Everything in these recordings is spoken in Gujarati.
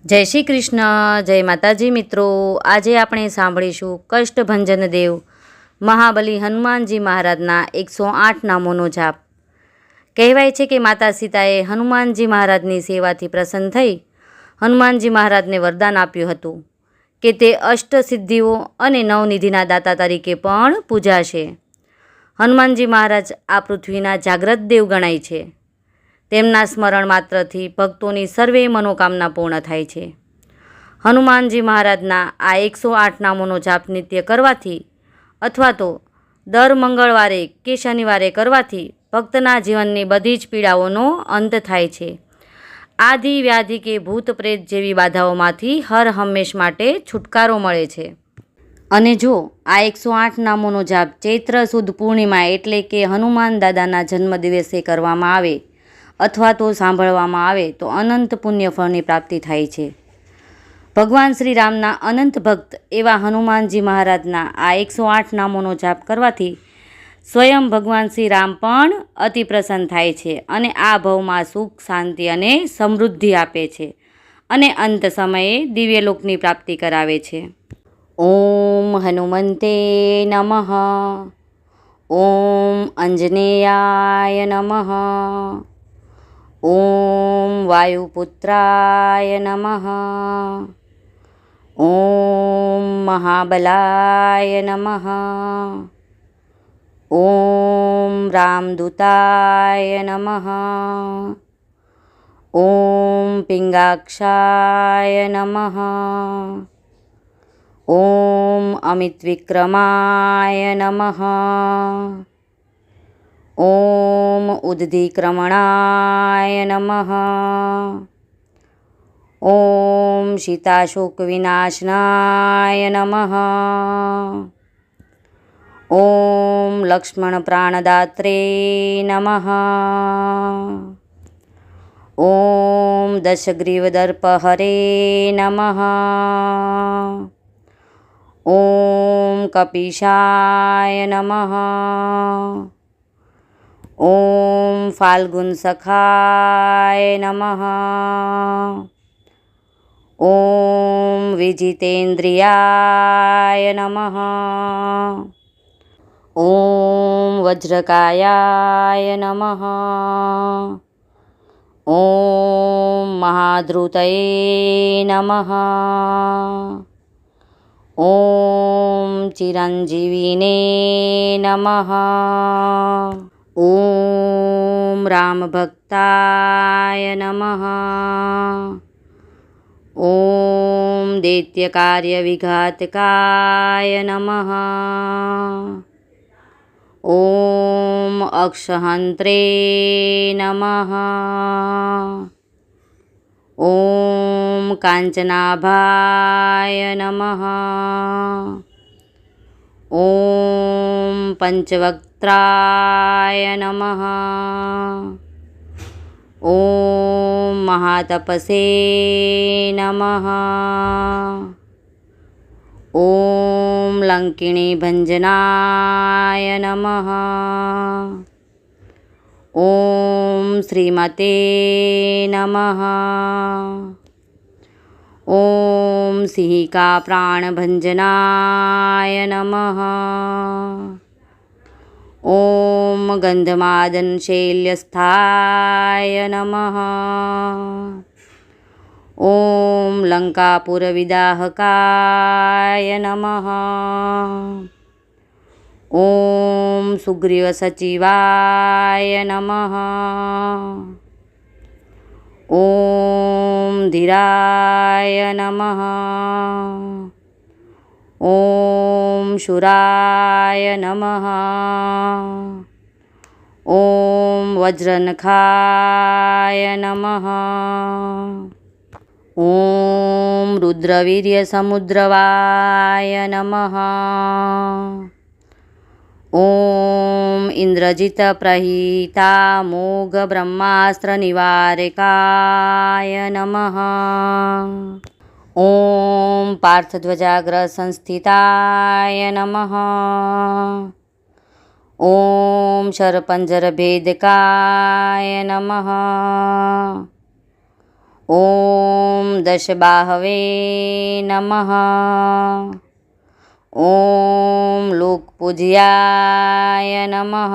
જય શ્રી કૃષ્ણ, જય માતાજી મિત્રો। આજે આપણે સાંભળીશું કષ્ટભંજન દેવ મહાબલી હનુમાનજી મહારાજના 108 નામોનો જાપ। કહેવાય છે કે માતા સીતાએ હનુમાનજી મહારાજની સેવાથી પ્રસન્ન થઈ હનુમાનજી મહારાજને વરદાન આપ્યું હતું કે તે અષ્ટસિદ્ધિઓ અને નવનિધિના દાતા તરીકે પણ પૂજાશે। હનુમાનજી મહારાજ આ પૃથ્વીના જાગ્રત દેવ ગણાય છે। તેમના સ્મરણ માત્રથી ભક્તોની સર્વે મનોકામના પૂર્ણ થાય છે। હનુમાનજી મહારાજના આ 108 નામોનો જાપ નિત્ય કરવાથી અથવા તો દર મંગળવારે કે શનિવારે કરવાથી ભક્તના જીવનની બધી જ પીડાઓનો અંત થાય છે। આદિ વ્યાધિ કે ભૂત પ્રેત જેવી બાધાઓમાંથી હર હંમેશ માટે છુટકારો મળે છે। અને જો આ 108 નામોનો જાપ ચૈત્ર સુદ પૂર્ણિમા એટલે કે હનુમાન દાદાના જન્મદિવસે કરવામાં આવે અથવા તો સાંભળવામાં આવે તો અનંત પુણ્યફળની પ્રાપ્તિ થાય છે। ભગવાન શ્રી રામના અનંત ભક્ત એવા હનુમાનજી મહારાજના આ 108 નામોનો જાપ કરવાથી સ્વયં ભગવાન શ્રી રામ પણ અતિ પ્રસન્ન થાય છે અને આ ભવમાં સુખ, શાંતિ અને સમૃદ્ધિ આપે છે અને અંત સમયે દિવ્યલોકની પ્રાપ્તિ કરાવે છે। ઓમ હનુમંતે નમઃ। ઓમ અંજનેયાય નમઃ। ઓમ વાયુપુત્રાય નમઃ। ઓમ મહાબલાય નમઃ। ઓમ રામદૂતાય નમઃ। ઓમ પિંગાક્ષાય નમઃ। ઓમ અમિતવિક્રમાય નમઃ। ઓમ ઉદ્ધિક્રમણાય નમઃ। ઓમ સીતાશોકવિનાશનાય નમઃ। ઓમ લક્ષ્મણપ્રાણદાત્રે નમઃ। ઓમ દશગ્રીવદર્પહરે નમઃ। ઓમ કપીશાય નમઃ। ઓમ ફાલ્ગુનસખાય નમઃ। ઓમ વિજિતેન્દ્રિયાય નમઃ। ઓમ વજ્રકાયાય નમઃ। ઓમ મહાધૃતયે નમઃ। ઓમ ચિરંજીવિને નમઃ। ઓમ રામભક્તાય નમઃ। ઓમ દૈત્યકાર્યવિઘાતકાય નમઃ। ઓમ અક્ષહંત્રે નમઃ। ઓમ કાંચનાભાય નમઃ। ઓમ પંચવક્ત્રાય નમઃ। ઓમ મહાતપસે નમઃ। ઓમ લંકિણીભંજનાય નમઃ। ઓમ શ્રીમતે નમઃ। ઓમ સિંહિકા પ્રાણભંજનાય નમઃ। ઓમ ગંધમાદન શૈલ્યસ્થાય નમઃ। ઓમ લંકાપુરવિદાહકાય નમઃ। ઓમ સુગ્રીવસચિવાય નમઃ। ઓમ ધીરાય નમઃ। ઓમ શુરાય નમઃ। ઓમ વજ્રનખાય નમઃ। ઓમ રુદ્રવીર્યસમુદ્રવાય નમઃ। ઓમ ઇન્દ્રજિતપ્રહિતામોઘ બ્રહ્માસ્ત્રનિવારકાય નમઃ। ઓમ પાર્થધ્વજાગ્રસંસ્થિતાય નમઃ। ઓમ શરપંજરભેદકાય નમઃ। ઓમ દશબાહવે નમઃ. ઓમ લોકપૂજ્યાય નમઃ.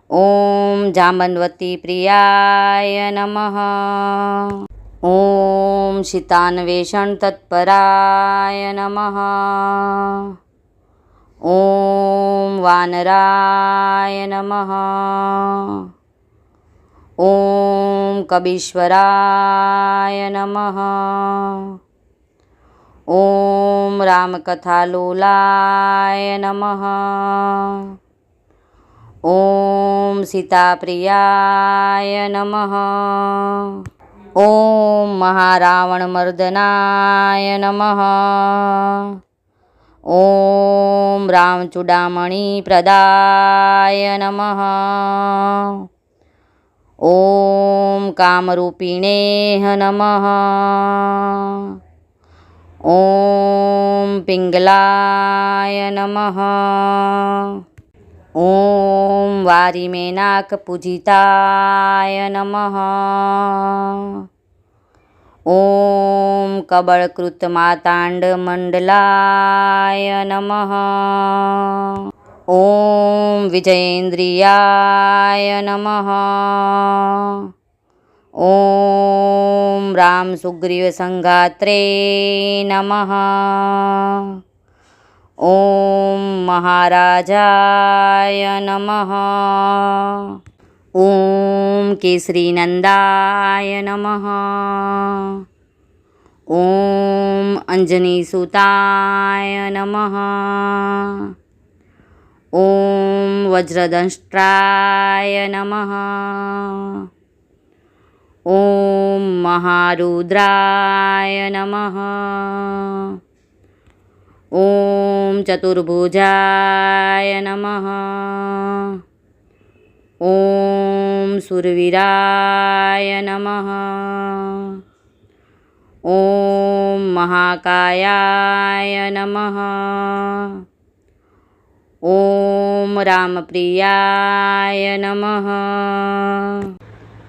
ઓમ જામન્વતી પ્રિયાય નમઃ. ઓમ શીતાન્વેષણ તત્પરાય નમઃ. ઓમ વાનરાય નમઃ. ઓમ કબીશ્વરાય નમઃ. ઓમ રામકથાલોલાય નમઃ. ઓમ સીતાપ્રિયાય નમઃ. ઓમ મહારાવણમર્દનાય નમઃ. ઓમ રામચૂડામણીપ્રદાય નમઃ. ઓમ કામરૂપિણેહ નમઃ. ઓમ પિંગલાય નમઃ. ઓમ વારીમેનાકપૂજિતાય નમઃ. ઓમ કબળકૃતમાતાંડમંડલાય નમઃ. ઓમ વિજયેન્દ્રિયાય નમઃ. ઓમ રામસુગ્રીવસંઘાત્રે નમઃ. ઓમ મહારાજાય નમઃ. ઓમ કેસરીનંદાય નમઃ. ઓમ અંજનીસુતાય નમઃ. ઓમ વજ્રદંષ્ટ્રાય નમઃ. ઓમ મહારુદ્રાય નમઃ. ઓમ ચતુર્ભુજાય નમઃ. ઓમ સુરવીરાય નમઃ. ઓમ મહાકાયાય નમઃ. ઓમ રામપ્રિયાય નમઃ.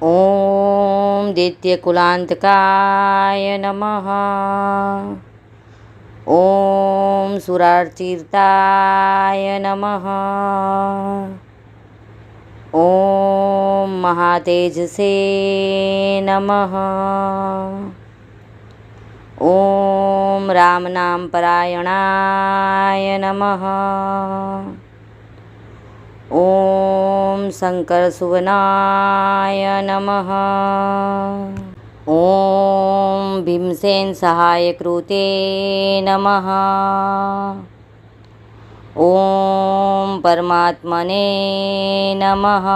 ઓમ દૈત્યકુલાંતકાય નમઃ. ઓમ સુરાર્ચિતાય નમઃ. ઓમ મહાતેજસે નમઃ. ઓમ રામનામપરાયણાય નમઃ. ઓમ શંકરસુવનાય નમઃ. ઓમ ભીમસેન સહાયકૃતે નમઃ. ઓમ પરમાત્મને નમઃ.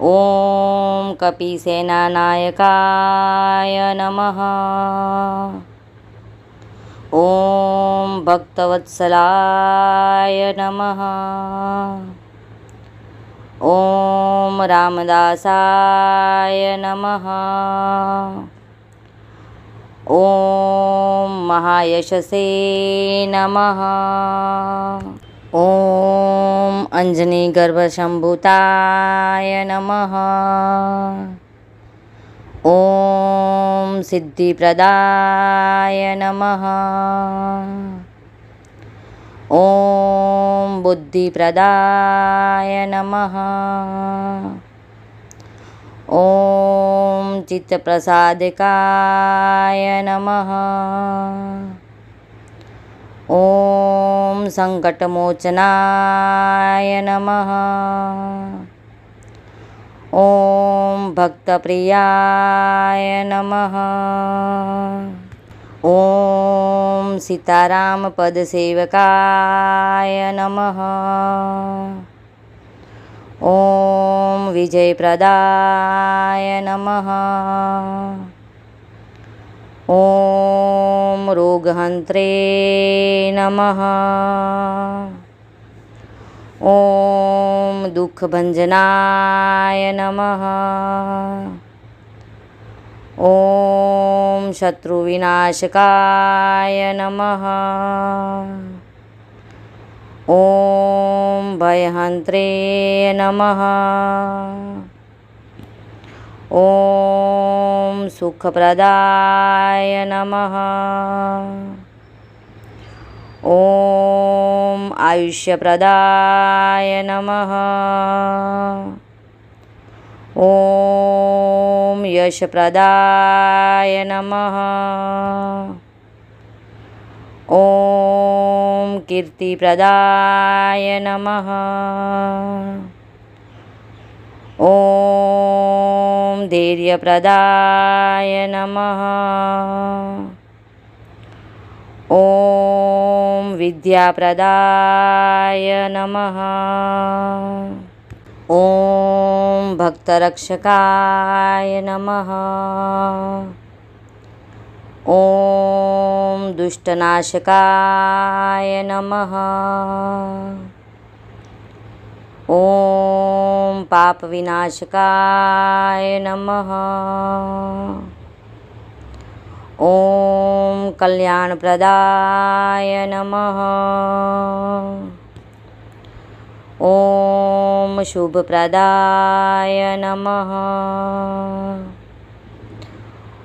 ઓમ કપિસેનાનાયકાય નમઃ. ઓમ ભક્તવત્સલાય નમઃ. ઓમ રામદાસાય નમઃ. ઓમ મહાયશસે નમઃ. ઓમ અંજનીગર્ભશંભુતાય નમઃ. ઓમ સિદ્ધિપ્રદાય નમઃ. ઓમ બુદ્ધિપ્રદાય નમઃ. ઓમ ચિત્તપ્રસાદકાય નમઃ. ઓમ સંકટમોચનાય નમઃ. ઓમ ભક્તપ્રિયાય નમઃ. ઓમ સીતારામપદસેવકાય નમઃ. ઓમ વિજયપ્રદાય નમઃ. ઓમ રોગહંત્રે નમઃ. ઓમ દુઃખભંજનાય નમઃ. ઓમ શત્રુવિનાશકાય નમઃ. ઓમ ભયહંત્રે નમઃ. ઓમ સુખપ્રદાય નમઃ. ઓમ આયુષ્યપ્રદાય નમઃ. ઓમ યશપ્રદાય નમઃ. ઓમ કીર્તિપ્રદાય નમઃ. ઓમ ધૈર્યપ્રદાય નમઃ. ઓમ વિદ્યાપ્રદાય નમઃ. ઓમ ભક્તરક્ષકાય નમઃ. ઓમ દુષ્ટનાશકાય નમઃ. ઓમ પાપવિનાશકાય નમઃ. ઓમ કલ્યાણપ્રદાય નમઃ. ઓમ શુભપ્રદાય નમઃ.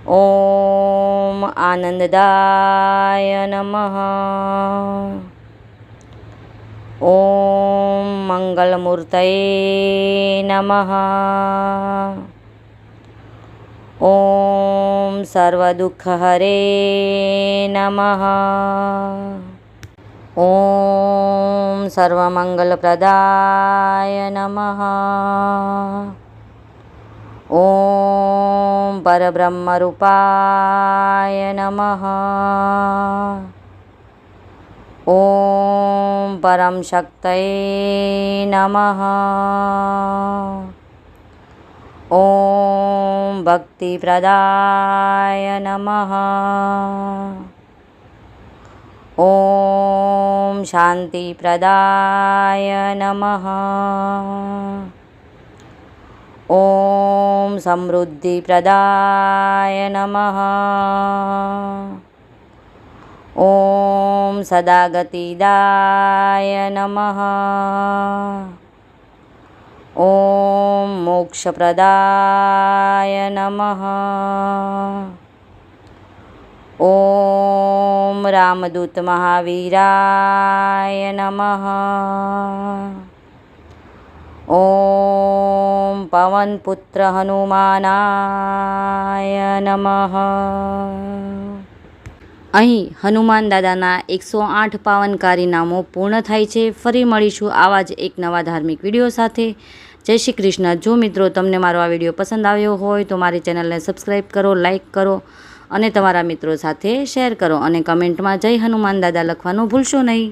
ઓમ આનંદદાય નમઃ. ઓમ મંગલમૂર્તયે નમઃ. ઓમ સર્વદુઃખહરે નમઃ. ઓમ સર્વમંગલપ્રદાય નમઃ. ઓમ પરબ્રહ્મરૂપાય નમઃ. ઓમ પરમશક્તયે નમઃ. ઓમ ભક્તિપ્રદાય નમઃ. ઓમ શાંતિપ્રદાય નમઃ. ઓમ સમૃદ્ધિપ્રદાય નમઃ. ઓમ સદાગતિદાય નમઃ. ઓમ મોક્ષપ્રદાય નમઃ. ઓમ રામદૂત મહાવીરાય નમઃ. ઓમ પવનપુત્ર હનુમાનાય નમઃ. અહીં હનુમાન દાદાના 108 પાવનકારી નામો પૂર્ણ થાય છે. ફરી મળીશું આવા જ એક નવા ધાર્મિક વિડીયો સાથે. જય શ્રી કૃષ્ણ. જો મિત્રો તમને મારો આ વિડીયો પસંદ આવ્યો હોય તો મારી ચેનલને સબસ્ક્રાઈબ કરો, લાઈક કરો અને તમારા મિત્રો સાથે શેર કરો અને કમેન્ટમાં જય હનુમાન દાદા લખવાનું ભૂલશો નહીં.